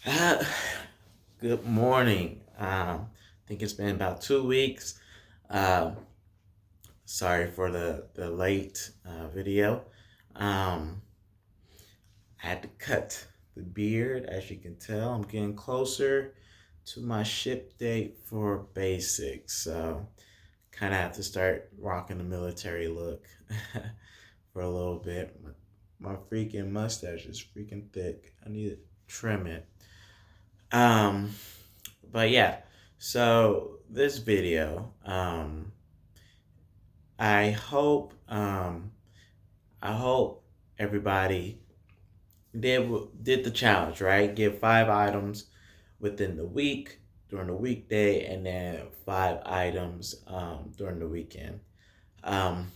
Uh, Good morning. I think it's been about 2 weeks. Um, Sorry for the late video. Um, I had to cut the beard, as you can tell. I'm getting closer to my ship date for basics, so kind of have to start rocking the military look for a little bit. My freaking mustache is freaking thick. I need to trim it. Um, But yeah, so this video, I hope, I hope everybody did the challenge, right? Give 5 items within the week during the weekday, and then 5 items during the weekend. Um,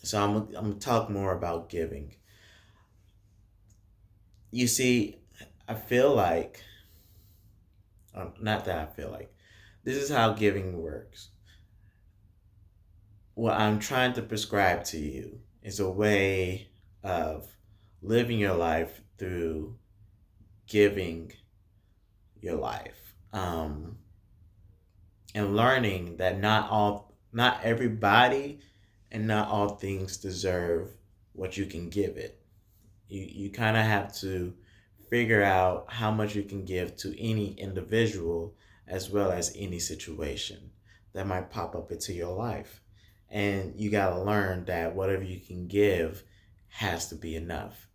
so I'm gonna talk more about giving. You see, I feel like, not that I feel like, this is how giving works. What I'm trying to prescribe to you is a way of living your life through giving your life, and learning that not everybody, and not all things deserve what you can give it. You kind of have to figure out how much you can give to any individual as well as any situation that might pop up into your life. And you got to learn that whatever you can give has to be enough.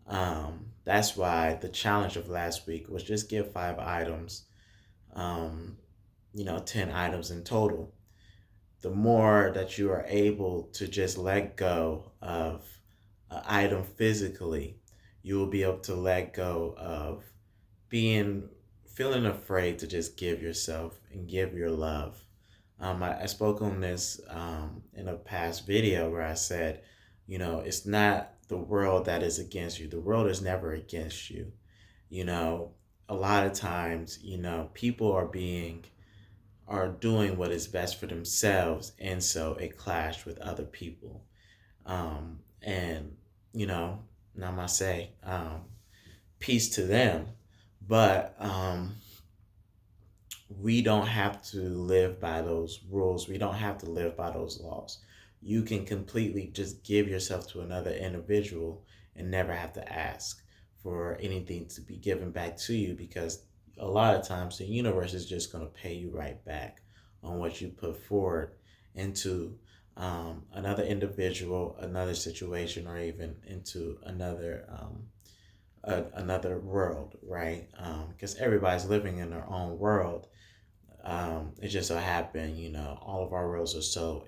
That's why the challenge of last week was just give 5 items, um, 10 items in total. The more that you are able to just let go of an item physically, you will be able to let go of being feeling afraid to just give yourself and give your love. I spoke on this in a past video where I said, it's not the world that is against you. The world is never against you. You know, a lot of times, people are doing what is best for themselves, and so it clashed with other people. And you know, namaste, peace to them. But we don't have to live by those rules. We don't have to live by those laws. You can completely just give yourself to another individual and never have to ask for anything to be given back to you, because a lot of times the universe is just going to pay you right back on what you put forward into another individual, another situation, or even into another world, right? Because everybody's living in their own world. It just so happened, all of our worlds are so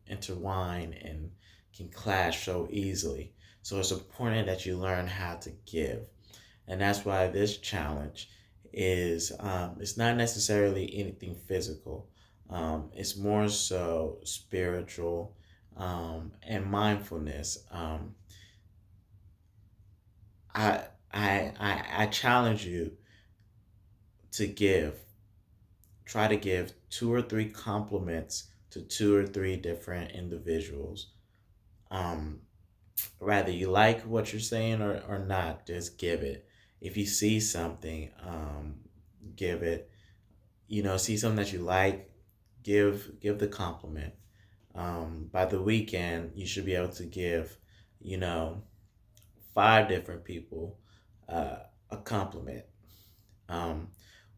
intertwined and can clash so easily. So it's important that you learn how to give, and that's why this challenge is it's not necessarily anything physical. It's more so spiritual, and mindfulness. I challenge you to try to give 2 or 3 compliments to 2 or 3 different individuals. Um, Rather you like what you're saying or not, just give it. If you see something, give it. See something that you like, give the compliment. By the weekend, you should be able to give, you know, 5 different people uh, a compliment. Um,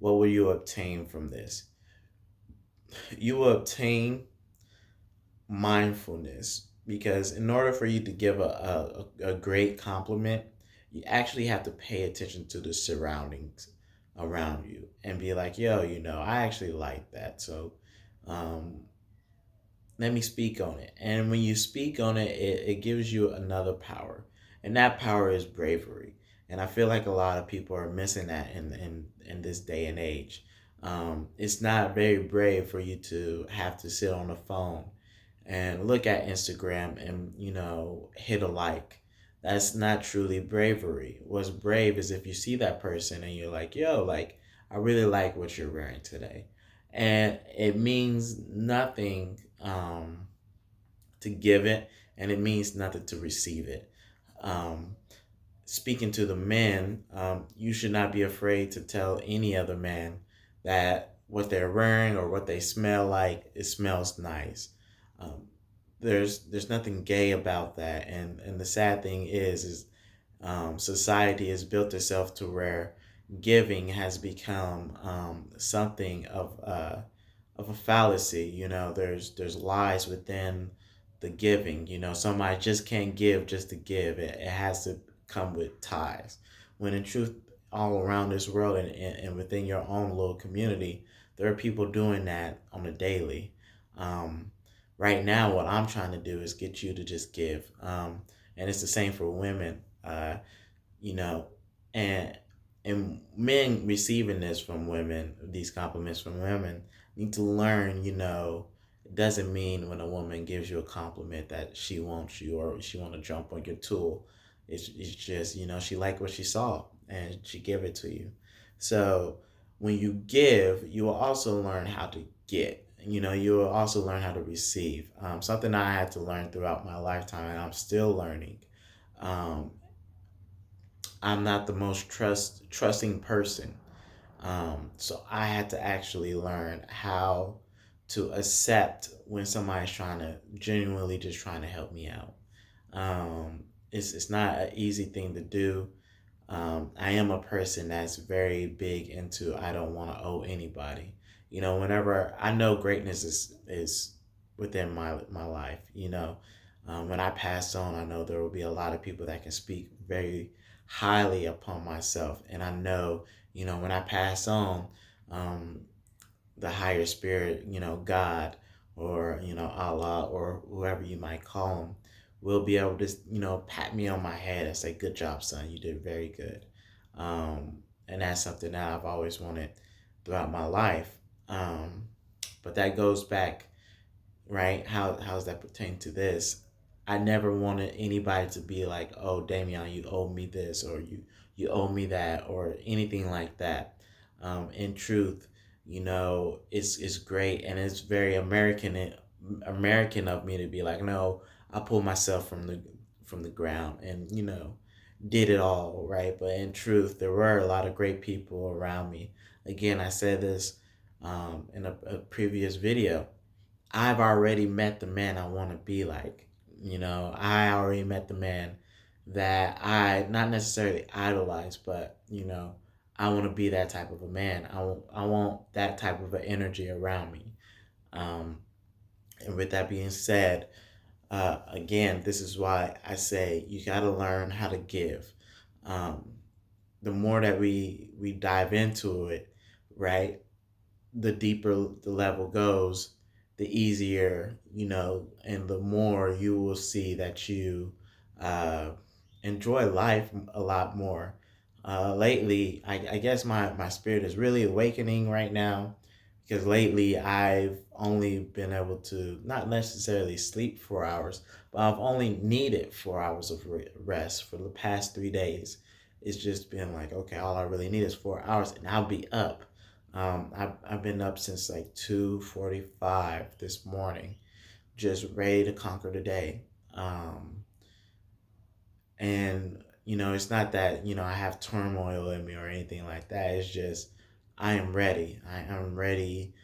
what will you obtain from this? You will obtain mindfulness, because in order for you to give a great compliment, you actually have to pay attention to the surroundings around you and be like, yo, I actually like that. So um, let me speak on it. And when you speak on it, it gives you another power. And that power is bravery. And I feel like a lot of people are missing that in this day and age. It's not very brave for you to have to sit on the phone and look at Instagram and, hit a like. That's not truly bravery. What's brave is if you see that person and you're like, yo, like, I really like what you're wearing today. And it means nothing to give it, and it means nothing to receive it. Um, speaking to the men, you should not be afraid to tell any other man that what they're wearing or what they smell like, it smells nice. Um, there's nothing gay about that, and the sad thing is society has built itself to where giving has become something of a fallacy. You know, there's lies within the giving. You know, somebody just can't give just to give. It has to come with ties. When in truth, all around this world and within your own little community, there are people doing that on a daily. Um, right now, what I'm trying to do is get you to just give. And it's the same for women. You know, and men receiving this from women, these compliments from women, need to learn, you know, it doesn't mean when a woman gives you a compliment that she wants you or she want to jump on your tool. It's just, you know, she liked what she saw and she give it to you. So when you give, you will also learn how to get. You know, you will also learn how to receive. Something I had to learn throughout my lifetime, and I'm still learning. Um, I'm not the most trusting person. So I had to actually learn how to accept when somebody's trying to genuinely just trying to help me out. It's not an easy thing to do. I am a person that's very big into I don't want to owe anybody. You know, whenever I know greatness is within my life. You know, when I pass on, I know there will be a lot of people that can speak very highly upon myself, and I know, you know, when I pass on, um, the higher spirit, you know, God or, you know, Allah or whoever you might call him, will be able to, you know, pat me on my head and say, "Good job, son. You did very good." And that's something that I've always wanted throughout my life. Um, but that goes back, right? How does that pertain to this? I never wanted anybody to be like, "Oh, Damien, you owe me this," or you owe me that," or anything like that. In truth, you know, it's great and it's very American of me to be like, "No, I pulled myself from the ground and, you know, did it all right." But in truth, there were a lot of great people around me. Again, I said this in a previous video. I've already met the man I want to be like. You know, I already met the man that I not necessarily idolize, but, you know, I want to be that type of a man. I want that type of an energy around me. Um, and with that being said, again, this is why I say you got to learn how to give. Um, the more that we dive into it, right? The deeper the level goes, the easier, you know, and the more you will see that you uh, enjoy life a lot more. Lately, I guess my spirit is really awakening right now because lately I've only been able to not necessarily sleep 4 hours, but I've only needed 4 hours of rest for the past 3 days. It's just been like, okay, all I really need is 4 hours and I'll be up. I've been up since like 2:45 this morning, just ready to conquer the day. Um, and you know, it's not that, you know, I have turmoil in me or anything like that. It's just I am ready. I am ready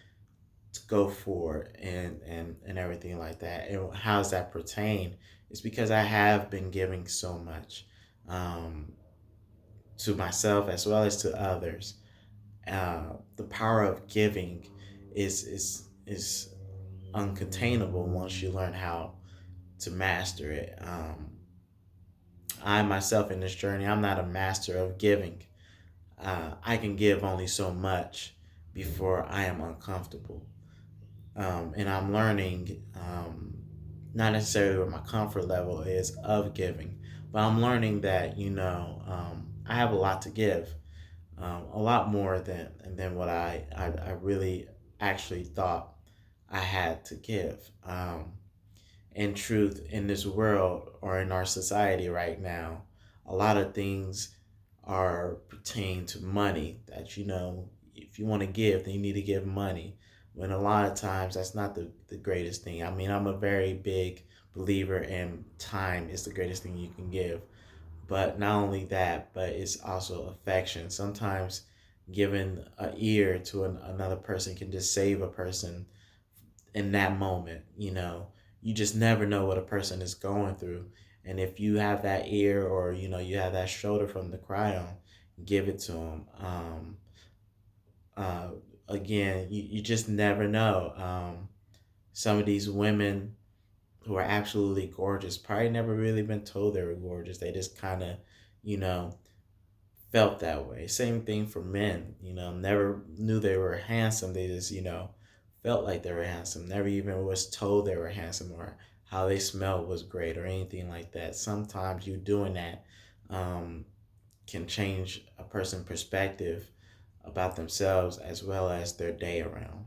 to go for it and everything like that. And how does that pertain? It's because I have been giving so much um, to myself as well as to others. The power of giving is uncontainable once you learn how to master it. I myself in this journey, I'm not a master of giving. I can give only so much before I am uncomfortable, and I'm learning not necessarily what my comfort level is of giving, but I'm learning that, you know, I have a lot to give, a lot more than what I really actually thought I had to give. In truth, in this world or in our society right now, a lot of things are pertain to money that, you know, if you want to give, then you need to give money. When a lot of times that's not the greatest thing. I mean, I'm a very big believer in time is the greatest thing you can give. But not only that, but it's also affection. Sometimes giving an ear to another person can just save a person in that moment. You just never know what a person is going through. And if you have that ear, or you have that shoulder from the cry on, give it to them. Uh, Again, you just never know. Some of these women who are absolutely gorgeous probably never really been told they were gorgeous. They just kind of, you know, felt that way. Same thing for men, never knew they were handsome. They just, felt like they were handsome. Never even was told they were handsome, or how they smelled was great, or anything like that. Sometimes you doing that um, can change a person's perspective about themselves, as well as their day around.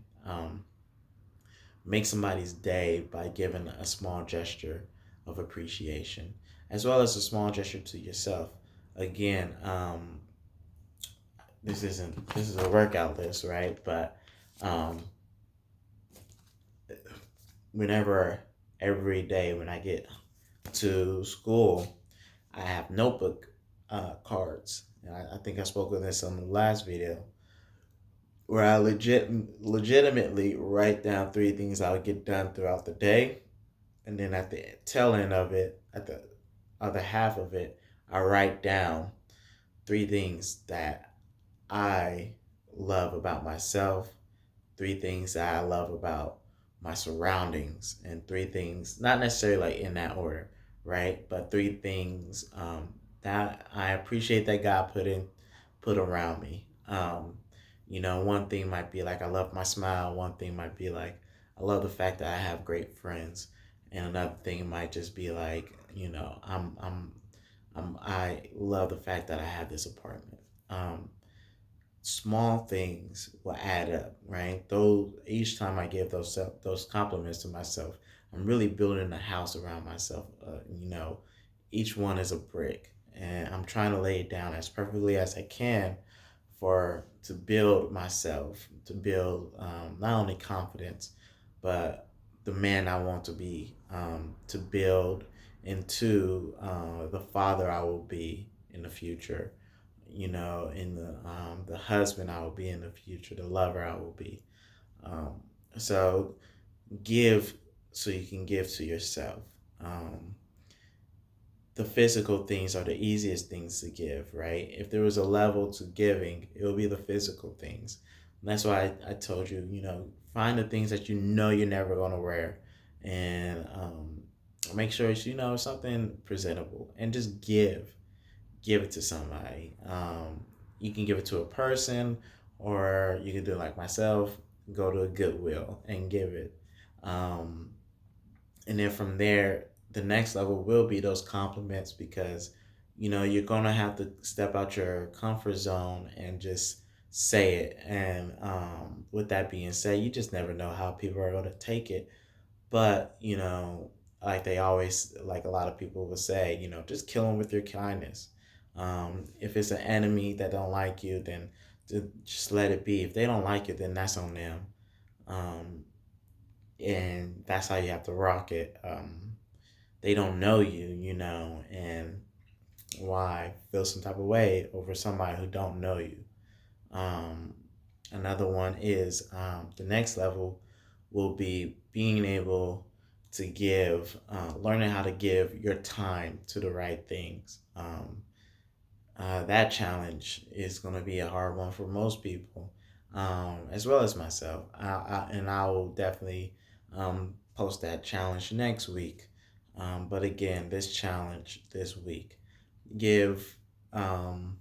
Make somebody's day by giving a small gesture of appreciation, as well as a small gesture to yourself. Again, this is a workout list, right? But um, whenever every day when I get to school, I have notebook cards. And I think I spoke of this on the last video, where I legitimately write down three things I'll get done throughout the day, and then at the tail end of it, at the other half of it, I write down three things that I love about myself, three things that I love about my surroundings, and three things, not necessarily like in that order, right? But three things that I appreciate that God put around me. One thing might be like I love my smile. One thing might be like I love the fact that I have great friends, and another thing might just be like I love the fact that I have this apartment. Small things will add up, right? Though each time I give those compliments to myself, I'm really building a house around myself. Each one is a brick, and I'm trying to lay it down as perfectly as I can for to build myself, to build not only confidence, but the man I want to be, to build into the father I will be in the future, in the husband I will be in the future, the lover I will be. Um, so give so you can give to yourself. Um, the physical things are the easiest things to give, right? If there was a level to giving, it would be the physical things. And that's why I told you, find the things that you're never going to wear, and make sure it's, something presentable, and just give it to somebody. You can give it to a person, or you can do it like myself, go to a Goodwill and give it. Um, and then from there, the next level will be those compliments, because, you're going to have to step out your comfort zone and just say it. And with that being said, you just never know how people are going to take it. But, like they always, like a lot of people will say, just kill them with your kindness. If it's an enemy that don't like you, then just let it be. If they don't like you, then that's on them. Um, and that's how you have to rock it. They don't know you, and why feel some type of way over somebody who don't know you. Um, Another one is the next level will be being able to learning how to give your time to the right things. That challenge is going to be a hard one for most people, as well as myself. And I will definitely post that challenge next week. But again, this challenge this week, give um,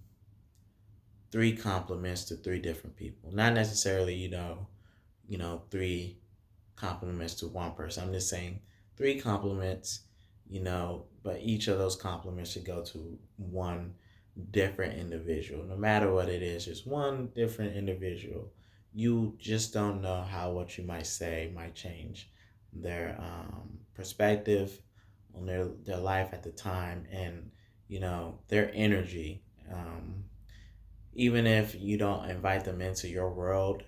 three compliments to three different people. Not necessarily, three compliments to one person. I'm just saying three compliments, but each of those compliments should go to one different individual. No matter what it is, just one different individual. You just don't know how what you might say might change their perspective on their life at the time, and their energy. Even if you don't invite them into your world,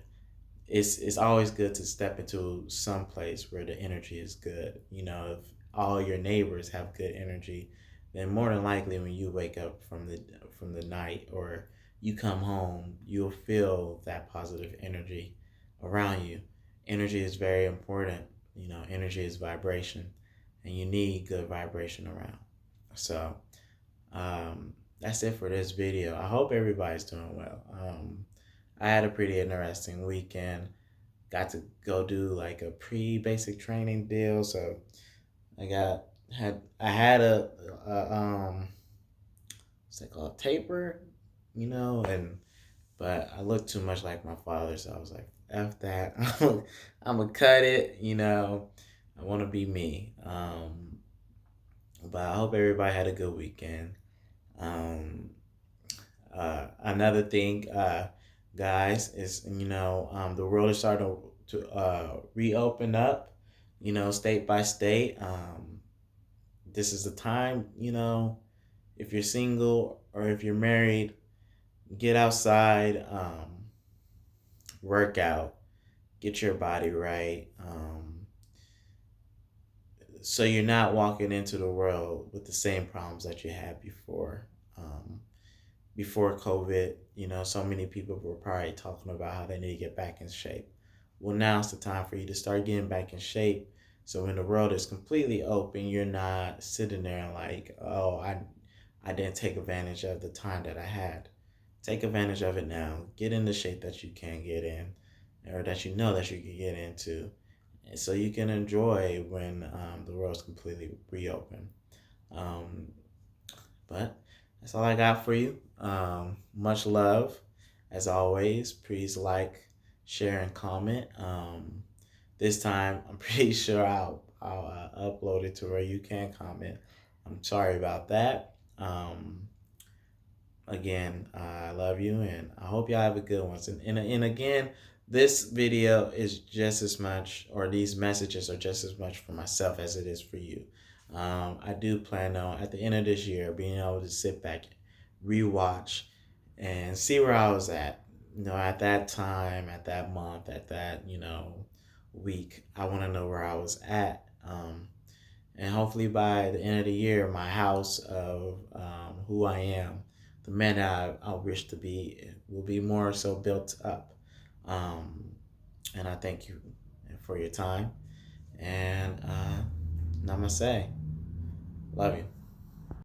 it's always good to step into some place where the energy is good. If all your neighbors have good energy, then more than likely when you wake up from the night or you come home, you'll feel that positive energy around you. Energy is very important. Energy is vibration, and you need good vibration around. So that's it for this video. I hope everybody's doing well. I had a pretty interesting weekend. Got to go do like a pre-basic training deal. So I had a what's that called, taper, and but I looked too much like my father, so I was like, F that. I'm gonna cut it. I want to be me. But I hope everybody had a good weekend. Um, Another thing, guys, is the world is starting to reopen up. State by state. This is the time. If you're single or if you're married, get outside, work out, get your body right. So you're not walking into the world with the same problems that you had before. Before COVID, so many people were probably talking about how they need to get back in shape. Well, now's the time for you to start getting back in shape. So when the world is completely open, you're not sitting there and like, oh, I didn't take advantage of the time that I had. Take advantage of it now. Get in the shape that you can get in, or that you know that you can get into, so you can enjoy when the world's completely reopened. Um, but that's all I got for you. Much love, as always. Please like, share, and comment. This time, I'm pretty sure I'll upload it to where you can comment. I'm sorry about that. Again, I love you, and I hope y'all have a good one. And again, this video is just as much, or these messages are just as much for myself as it is for you. I do plan on, at the end of this year, being able to sit back, rewatch, and see where I was at. At that time, at that month, at that, week. I want to know where I was at. And hopefully by the end of the year, my house of who I am, the man that I wish to be, will be more so built up. Um, and I thank you for your time. And namaste. Love you.